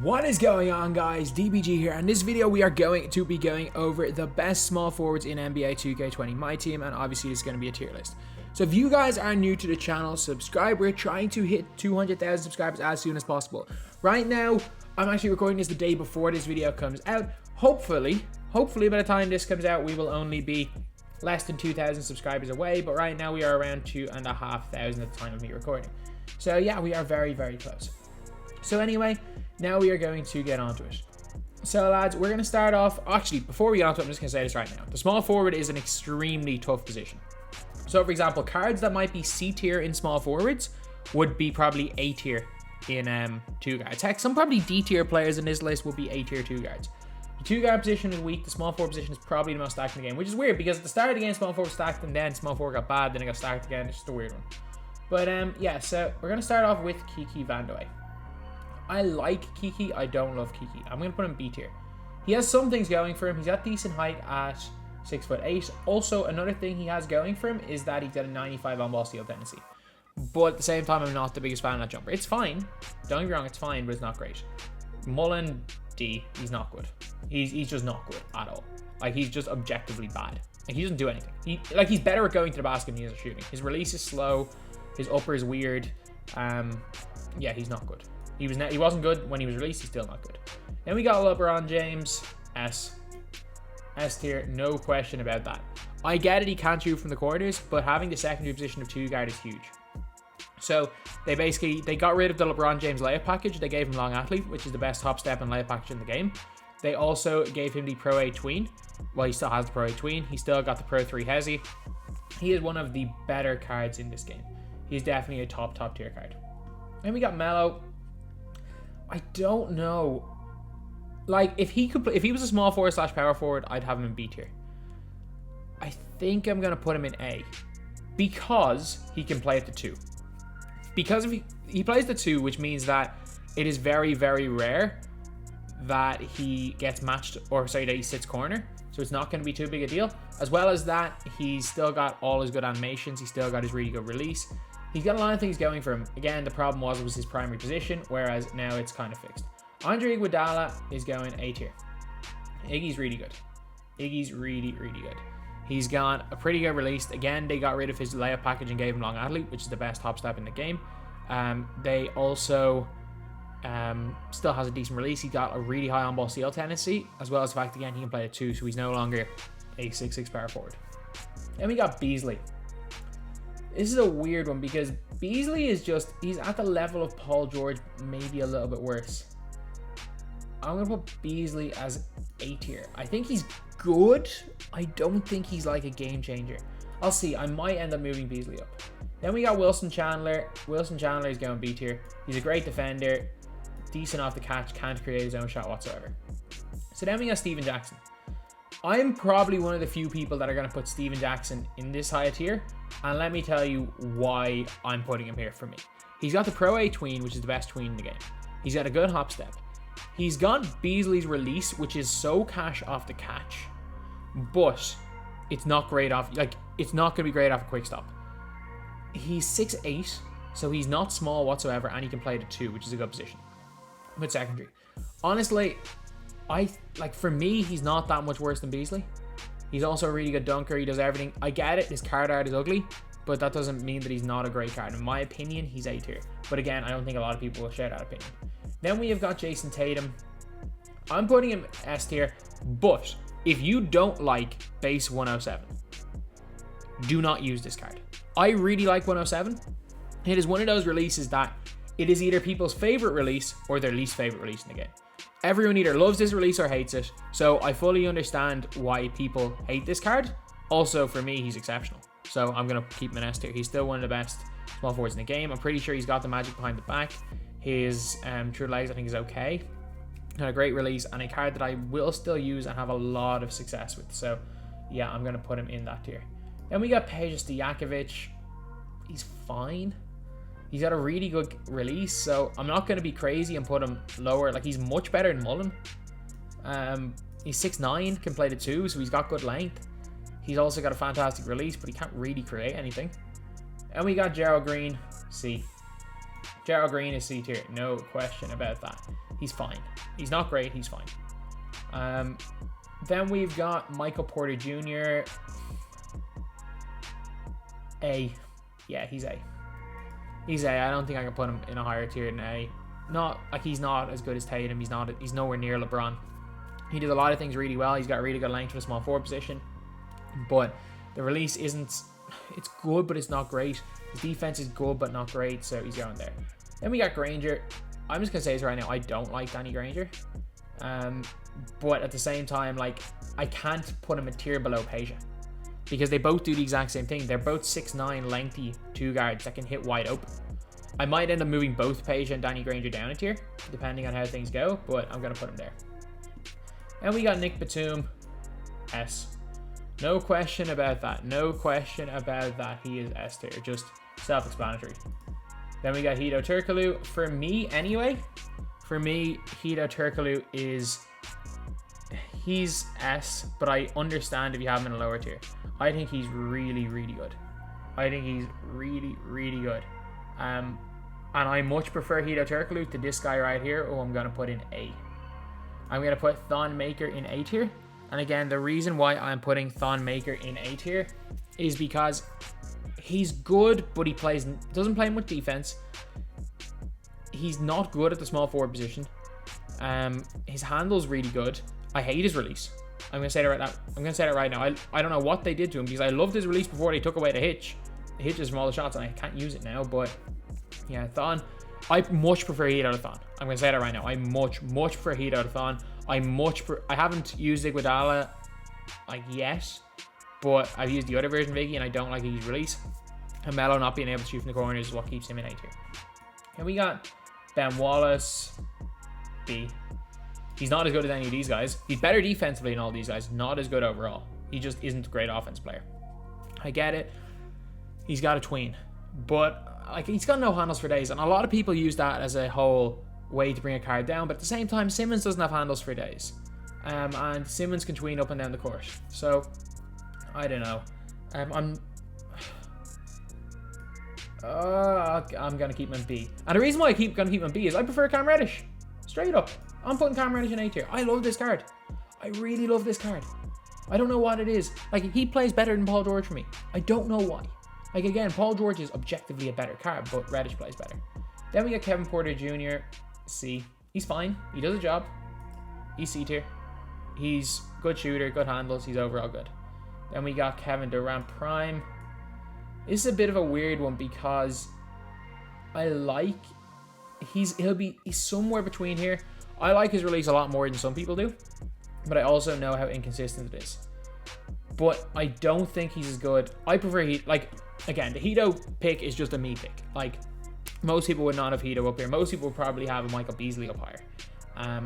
What is going on, guys? DBG here, and in this video we are going to be going over the best small forwards in NBA 2K20 MyTEAM, and obviously it's going to be a tier list. So if you guys are new to the channel, subscribe. We're trying to hit 200,000 subscribers as soon as possible. Right now, I'm actually recording this the day before this video comes out. Hopefully by the time this comes out, we will only be less than 2,000 subscribers away, but right now we are around 2,500 at the time of me recording. So yeah, we are very, very close. So anyway, now we are going to get onto it. So lads, we're going to start off, actually before we get onto it, I'm just going to say this right now. The small forward is an extremely tough position. So for example, cards that might be C tier in small forwards would be probably A tier in 2 guards. Heck, some probably D tier players in this list would be A tier 2 guards. The 2 guard position is weak, the small forward position is probably the most stacked in the game, which is weird because at the start of the game, small forward stacked and then small forward got bad, then it got stacked again. It's just a weird one. But yeah, so we're going to start off with Kiki Vandoy. I like Kiki, I don't love Kiki. I'm going to put him B tier. He has some things going for him. He's got decent height at 6'8". Also, another thing he has going for him is that he's got a 95 on ball steal tendency. But at the same time, I'm not the biggest fan of that jumper. It's fine. Don't get me wrong, it's fine, but it's not great. Mullen D, he's not good. He's just not good at all. Like, he's just objectively bad. Like, he doesn't do anything. He's better at going to the basket than he is at shooting. His release is slow. His upper is weird. Yeah, he's not good. He wasn't good when he was released. He's still not good. Then we got LeBron James, S tier, no question about that. I get it, he can't shoot from the corners, but having the secondary position of 2 guard is huge. So they got rid of the LeBron James layup package. They gave him long athlete, which is the best hop step and layup package in the game. They also gave him the Pro A tween. Well, he still has the Pro A tween. He still got the Pro 3 hezi. He is one of the better cards in this game. He's definitely a top tier card. Then we got Melo. I don't know. Like, if he was a small forward / power forward, I'd have him in B tier. I think I'm gonna put him in A because he can play at the 2. Because if he plays the 2, which means that it is very, very rare that he gets matched, or sorry, that he sits corner. So it's not going to be too big a deal. As well as that, he's still got all his good animations. He's still got his really good release. He's got a lot of things going for him. Again, the problem was it was his primary position, whereas now it's kind of fixed. Andre Iguodala is going A tier. Iggy's really good. Iggy's really, really good. He's got a pretty good release. Again, they got rid of his layup package and gave him long athlete, which is the best hop step in the game. They also still has a decent release. He got a really high on ball steal tendency, as well as the fact, again, he can play at 2, so he's no longer a 6'6" power forward. Then we got Beasley. This is a weird one because Beasley is he's at the level of Paul George, maybe a little bit worse. I'm going to put Beasley as A tier. I think he's good. I don't think he's like a game changer. I'll see. I might end up moving Beasley up. Then we got Wilson Chandler. Wilson Chandler is going B tier. He's a great defender. Decent off the catch. Can't create his own shot whatsoever. So then we got Steven Jackson. I'm probably one of the few people that are going to put Steven Jackson in this higher tier. And let me tell you why I'm putting him here for me. He's got the Pro A tween, which is the best tween in the game. He's got a good hop step. He's got Beasley's release, which is so cash off the catch. But it's not great off, it's not going to be great off a quick stop. He's 6'8", so he's not small whatsoever, and he can play the 2, which is a good position. But secondary. Honestly, for me, he's not that much worse than Beasley. He's also a really good dunker. He does everything. I get it. His card art is ugly, but that doesn't mean that he's not a great card. In my opinion, he's A tier. But again, I don't think a lot of people will share that opinion. Then we have got Jason Tatum. I'm putting him S tier, but if you don't like base 107, do not use this card. I really like 107. It is one of those releases that it is either people's favorite release or their least favorite release in the game. Everyone either loves this release or hates it, so I fully understand why people hate this card. Also, for me, he's exceptional, so I'm going to keep him in S tier. He's still one of the best small forwards in the game. I'm pretty sure he's got the magic behind the back. His true legs, I think, is okay. Had a great release and a card that I will still use and have a lot of success with. So, yeah, I'm going to put him in that tier. Then we got Peja Stojakovic. He's fine. He's got a really good release, so I'm not going to be crazy and put him lower. Like, he's much better than Mullen. He's 6'9", can play the 2, so he's got good length. He's also got a fantastic release, but he can't really create anything. And we got Gerald Green, C. Gerald Green is C tier, no question about that. He's fine. He's not great. He's fine. Then we've got Michael Porter Jr. A. Yeah, he's A. He's A. I don't think I can put him in a higher tier than A. Not like he's not as good as Tatum. He's nowhere near LeBron. He does a lot of things really well. He's got really good length for the small forward position, but the release isn't. It's good, but it's not great. His defense is good, but not great, so he's going there. Then we got Granger. I'm just gonna say this right now. I don't like Danny Granger, but at the same time, like I can't put him a tier below Peja because they both do the exact same thing. They're both 6'9", lengthy two guards that can hit wide open. I might end up moving both Peja and Danny Granger down a tier, depending on how things go, but I'm gonna put him there. And we got Nick Batum, S. No question about that. No question about that. He is S tier. Just self-explanatory. Then we got Hedo Turkoglu. For me, anyway, Hedo Turkoglu he's S, but I understand if you have him in a lower tier. I think he's really, really good. I think he's really, really good. And I much prefer Hedo Turkoglu to this guy right here, who I'm going to put in A. I'm going to put Thon Maker in A tier. And again, the reason why I'm putting Thon Maker in A tier is because he's good, but he doesn't play much defense. He's not good at the small forward position. His handle's really good. I hate his release. I'm going to say that right now. I'm going to say that right now. I don't know what they did to him because I loved his release before they took away the hitch. The hitches from all the shots, and I can't use it now. But yeah, Thon. I much prefer Heat out of Thon. I'm going to say that right now. I much prefer Heat out of Thon. I haven't used Iguodala like yet, but I've used the other version of Iggy and I don't like Iggy's release. And Melo not being able to shoot from the corners is what keeps him in A tier. And we got Ben Wallace, B. He's not as good as any of these guys. He's better defensively than all these guys. Not as good overall. He just isn't a great offense player. I get it. He's got a tween, but like he's got no handles for days, and a lot of people use that as a whole way to bring a card down. But at the same time, Simmons doesn't have handles for days, and Simmons can tween up and down the court. So I don't know. I'm gonna keep him in B, and the reason why gonna keep him in B is I prefer Cam Reddish. Straight up, I'm putting Cam Reddish in A tier. I love this card. I really love this card. I don't know what it is. Like he plays better than Paul George for me. I don't know why. Like again, Paul George is objectively a better card, but Reddish plays better. Then we got Kevin Porter Jr. C. He's fine. He does a job. He's C tier. He's good shooter, good handles. He's overall good. Then we got Kevin Durant Prime. This is a bit of a weird one because he's somewhere between here. I like his release a lot more than some people do, but I also know how inconsistent it is. But I don't think he's as good. I prefer again, the Hedo pick is just a me pick. Like, most people would not have Hedo up here. Most people would probably have a Michael Beasley up higher.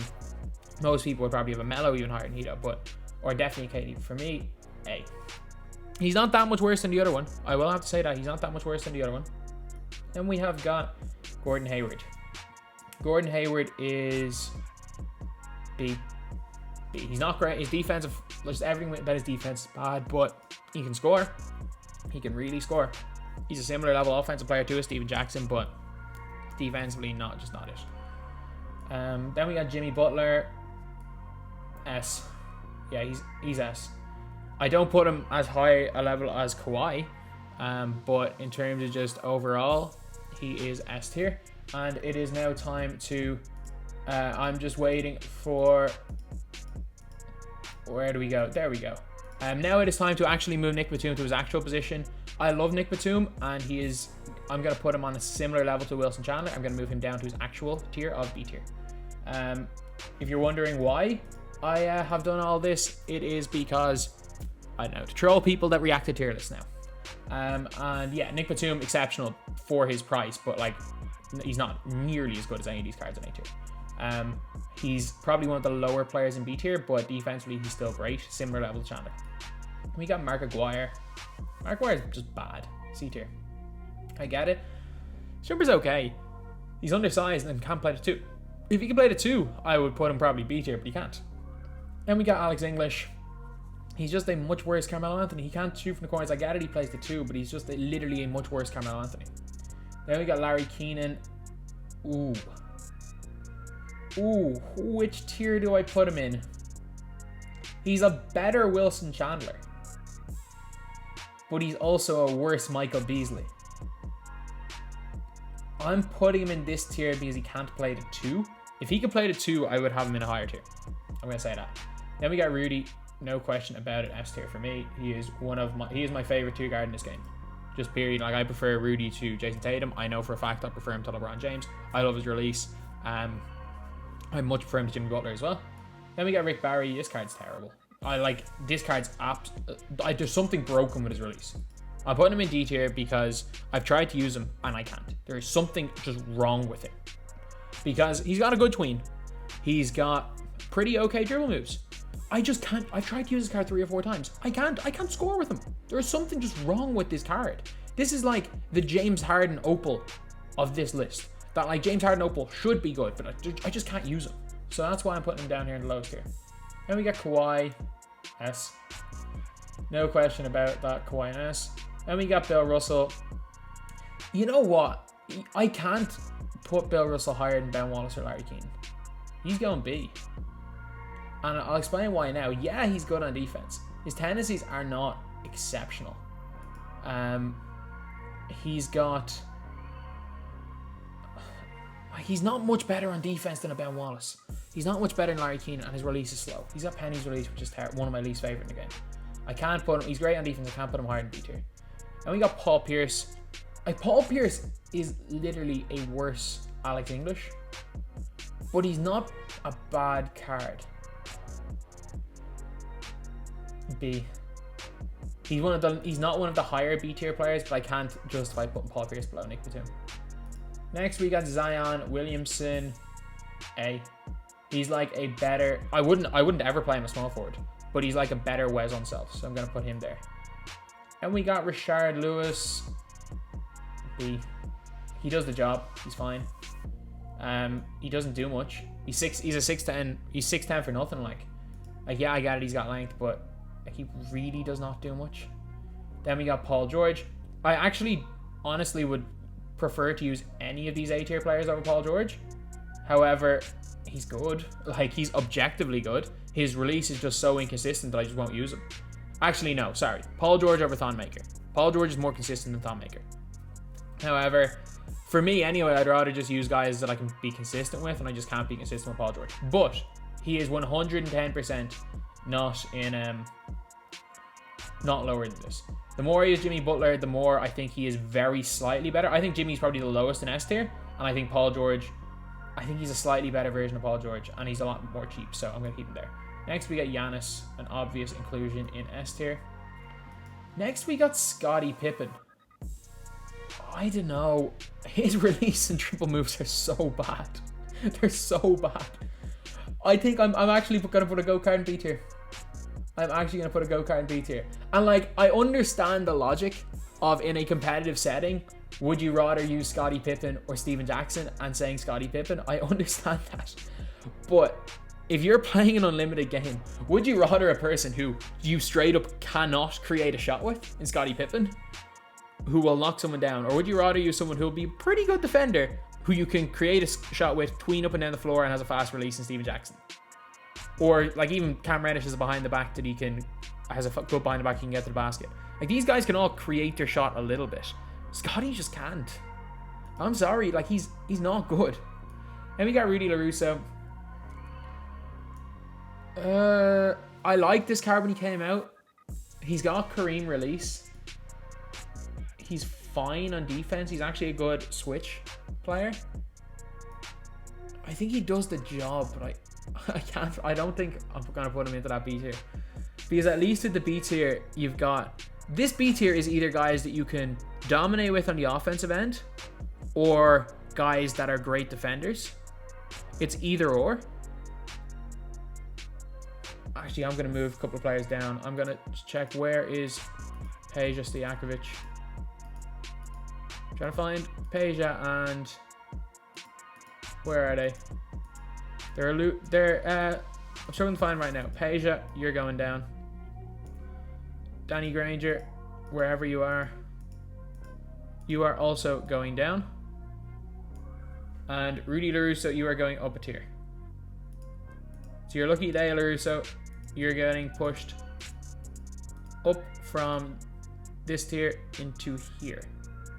Most people would probably have a Melo even higher than Hedo, or definitely KD. For me, A. He's not that much worse than the other one. I will have to say that. He's not that much worse than the other one. Then we have got Gordon Hayward. Gordon Hayward is B. B. He's not great. His defensive, just everything about his defense is bad, but he can score. He can really score. He's a similar level offensive player to a Steven Jackson, but defensively, just not it. Then we got Jimmy Butler, S. Yeah, he's S. I don't put him as high a level as Kawhi, but in terms of just overall, he is S tier. And it is now time to, I'm just waiting for, where do we go? There we go. Now it is time to actually move Nick Batum to his actual position. I love Nick Batum, and I'm going to put him on a similar level to Wilson Chandler. I'm going to move him down to his actual tier of B tier. If you're wondering why I have done all this, it is because, I don't know, to troll people that react to tier lists now. And yeah, Nick Batum, exceptional for his price, but like, he's not nearly as good as any of these cards in A tier. He's probably one of the lower players in B tier, but defensively he's still great, similar level to Chandler. We got Mark Aguirre. Mark Aguirre is just bad. C tier. I get it. Jumper's okay. He's undersized and can't play the 2. If he can play the 2, I would put him probably B tier, but he can't. Then we got Alex English. He's just a much worse Carmelo Anthony. He can't shoot from the corners. I get it, he plays the 2, but he's just literally a much worse Carmelo Anthony. Then we got Larry Keenan. Ooh. Ooh, which tier do I put him in? He's a better Wilson Chandler. But he's also a worse Michael Beasley. I'm putting him in this tier because he can't play the 2. If he could play the 2, I would have him in a higher tier. I'm going to say that. Then we got Rudy. No question about it. S tier for me. He is my favorite tier guard in this game. Just period. Like, I prefer Rudy to Jason Tatum. I know for a fact I prefer him to LeBron James. I love his release. I much prefer him to Jimmy Butler as well. Then we got Rick Barry. This card's terrible. This card's there's something broken with his release. I'm putting him in D tier because I've tried to use him and I can't. There is something just wrong with it. Because he's got a good tween. He's got pretty okay dribble moves. I just can't. I've tried to use this card 3 or 4 times. I can't score with him. There is something just wrong with this card. This is like the James Harden Opal of this list. That like James Harden Opal should be good, but I just can't use him. So that's why I'm putting him down here in the lowest tier. Then we got Kawhi S. No question about that, Kawhi and S. Then we got Bill Russell. You know what? I can't put Bill Russell higher than Ben Wallace or Larry Keane. He's going B. And I'll explain why now. Yeah, he's good on defense. His tendencies are not exceptional. He's not much better on defense than a Ben Wallace. He's not much better than Larry Keane, and his release is slow. He's got Penny's release, which is one of my least favorite in the game. I can't put him. He's great on defense. I can't put him higher than B tier. And we got Paul Pierce. Paul Pierce is literally a worse Alex English, but he's not a bad card. B. He's not one of the higher B tier players, but I can't justify putting Paul Pierce below Nick Batum. Next we got Zion Williamson. A. He's like a better. I wouldn't ever play him a small forward, but he's like a better Wes on self, so I'm gonna put him there. And we got Rashard Lewis. B. He does the job. He's fine. He doesn't do much. He's a 6'10". He's 6'10" for nothing. Like yeah, I got it. He's got length, but he really does not do much. Then we got Paul George. I actually honestly would prefer to use any of these A tier players over Paul George. However, he's good. Like, he's objectively good. His release is just so inconsistent that I just won't use him. Actually, no, sorry. Paul George over Thon Maker. Paul George is more consistent than Thon Maker. However, for me anyway, I'd rather just use guys that I can be consistent with, and I just can't be consistent with Paul George. But he is 110% not lower than this. The more I use Jimmy Butler, the more I think he is very slightly better. I think Jimmy's probably the lowest in S tier, and I think Paul George, I think he's a slightly better version of Paul George, and he's a lot more cheap, so I'm going to keep him there. Next, we got Giannis, an obvious inclusion in S tier. Next, we got Scottie Pippen. I don't know. His release and triple moves are so bad. They're so bad. I think I'm actually going to put a go card in B tier. I'm actually going to put a go card in B tier. And like, I understand the logic of, in a competitive setting, would you rather use Scottie Pippen or Steven Jackson, and saying Scottie Pippen? I understand that. But if you're playing an unlimited game, would you rather a person who you straight up cannot create a shot with in Scottie Pippen, who will knock someone down? Or would you rather use someone who'll be a pretty good defender, who you can create a shot with, tween up and down the floor, and has a fast release in Steven Jackson? Or like even Cam Reddish has a behind the back that has a good behind the back, he can get to the basket. Like, these guys can all create their shot a little bit. Scotty just can't. I'm sorry, like he's not good. Then we got Rudy LaRusso. I liked this card when he came out. He's got Kareem release. He's fine on defense. He's actually a good switch player. I think he does the job, but I don't think I'm gonna put him into that B tier, because at least at the B tier you've got, this B tier is either guys that you can dominate with on the offensive end, or guys that are great defenders. It's either or. Actually, I'm gonna move a couple of players down. I'm gonna check where is Peja Stojakovic. Trying to find Peja, and where are they? I'm struggling to find right now. Peja, you're going down. Danny Granger, wherever you are also going down. And Rudy LaRusso, you are going up a tier. So you're lucky day, LaRusso. You're getting pushed up from this tier into here.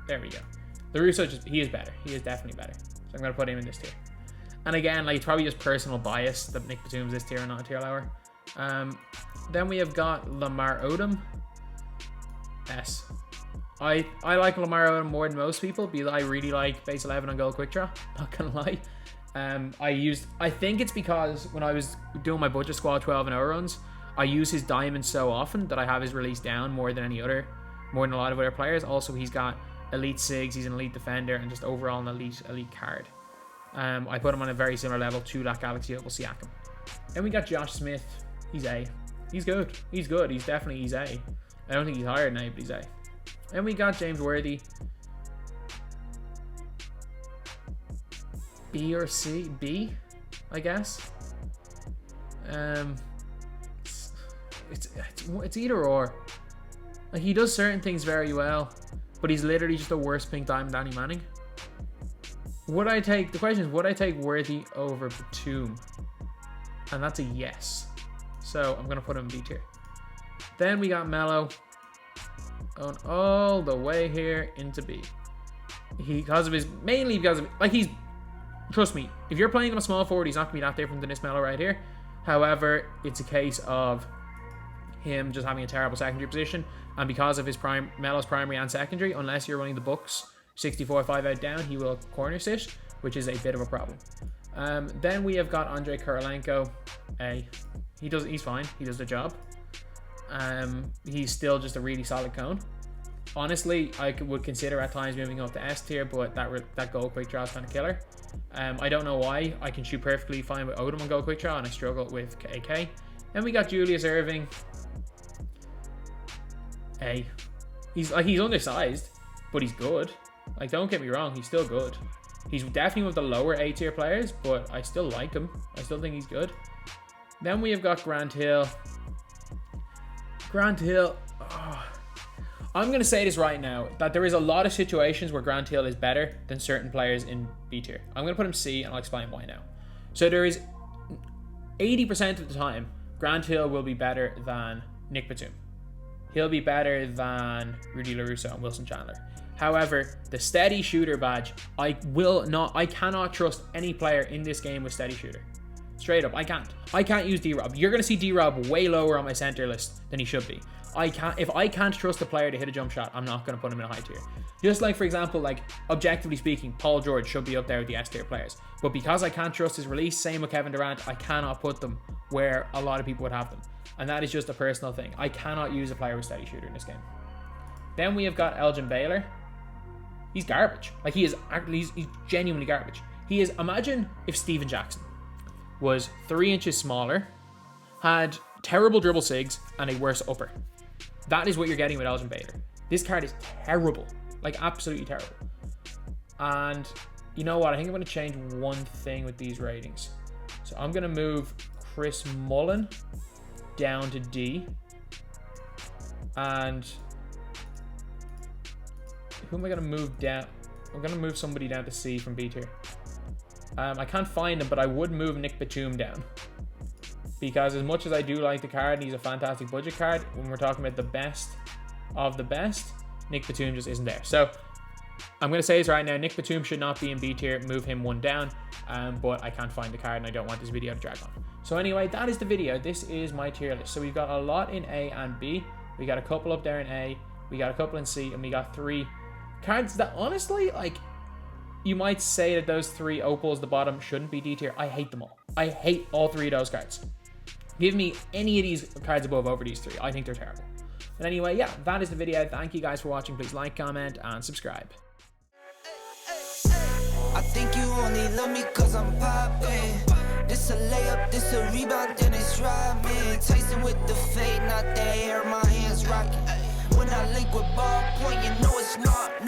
There we go. LaRusso he is better. He is definitely better. So I'm gonna put him in this tier. And again, like, it's probably just personal bias that Nick Batum's this tier and not a tier lower. Then we have got Lamar Odom. S. I like Lamar Odom more than most people because I really like base 11 on goal quick draw. Not gonna lie. I think it's because when I was doing my budget squad 12 and 0 runs, I use his diamond so often that I have his release down more than a lot of other players. Also, he's got elite SIGs, he's an elite defender, and just overall an elite card. I put him on a very similar level to that Galaxy Opal Siakam. Then we got Josh Smith. He's A. He's good. He's good. He's definitely A. I don't think he's higher than A, but he's A. Then we got James Worthy. B or C? B, I guess. It's either or. Like, he does certain things very well, but he's literally just the worst pink diamond Danny Manning. The question is, would I take Worthy over Batum? And that's a yes. So I'm gonna put him in B tier. Then we got Melo going all the way here into B. Mainly because of, like, trust me, if you're playing him a small forward, he's not gonna be that different than this Melo right here. However, it's a case of him just having a terrible secondary position, and because of Melo's primary and secondary, unless you're running the Bucks 64 5 out down, he will corner sit, which is a bit of a problem. Then we have got Andrei Korolenko. A. He's fine. He does the job. He's still just a really solid cone. Honestly, I would consider at times moving up to S tier, but that goal quick draw is kind of killer. I don't know why. I can shoot perfectly fine with Odom on goal quick draw, and I struggle with AK. Then we got Julius Erving. A. He's undersized, but he's good. Like, don't get me wrong, he's still good. He's definitely one of the lower A tier players, but I still like him. I still think he's good. Then we have got Grant Hill. I'm going to say this right now, that there is a lot of situations where Grant Hill is better than certain players in B tier. I'm going to put him C, and I'll explain why now. So there is 80% of the time, Grant Hill will be better than Nick Batum. He'll be better than Rudy LaRusso and Wilson Chandler. However, the steady shooter badge, I cannot trust any player in this game with steady shooter. Straight up, I can't use D-Rob. You're going to see D-Rob way lower on my center list than he should be. If I can't trust a player to hit a jump shot, I'm not going to put him in a high tier. Just like, for example, like, objectively speaking, Paul George should be up there with the S tier players. But because I can't trust his release, same with Kevin Durant, I cannot put them where a lot of people would have them. And that is just a personal thing. I cannot use a player with steady shooter in this game. Then we have got Elgin Baylor. He's garbage. Like, he's genuinely garbage. Imagine if Steven Jackson was 3 inches smaller, had terrible dribble sigs, and a worse upper. That is what you're getting with Elgin Baylor. This card is terrible. Like, absolutely terrible. And you know what? I think I'm going to change one thing with these ratings. So I'm going to move Chris Mullen down to D. And who am I going to move down? I'm going to move somebody down to C from B tier. I can't find him, but I would move Nick Batum down. Because as much as I do like the card, and he's a fantastic budget card, when we're talking about the best of the best, Nick Batum just isn't there. So I'm going to say this right now, Nick Batum should not be in B tier, move him one down, but I can't find the card and I don't want this video to drag on. So anyway, that is the video. This is my tier list. So we've got a lot in A and B. We got a couple up there in A, we got a couple in C, and we got 3 cards that honestly, like, you might say that those 3 opals at the bottom shouldn't be D tier. I hate them all. I hate all 3 of those cards. Give me any of these cards above over these 3. I think they're terrible. But anyway, yeah, that is the video. Thank you guys for watching. Please like, comment, and subscribe. I think you only love me cause I'm poppin'. This a layup, this a rebound, then it's robbing. Tyson with the fade, not the hair, my hands rocking. When I link with ball point, you know it's not.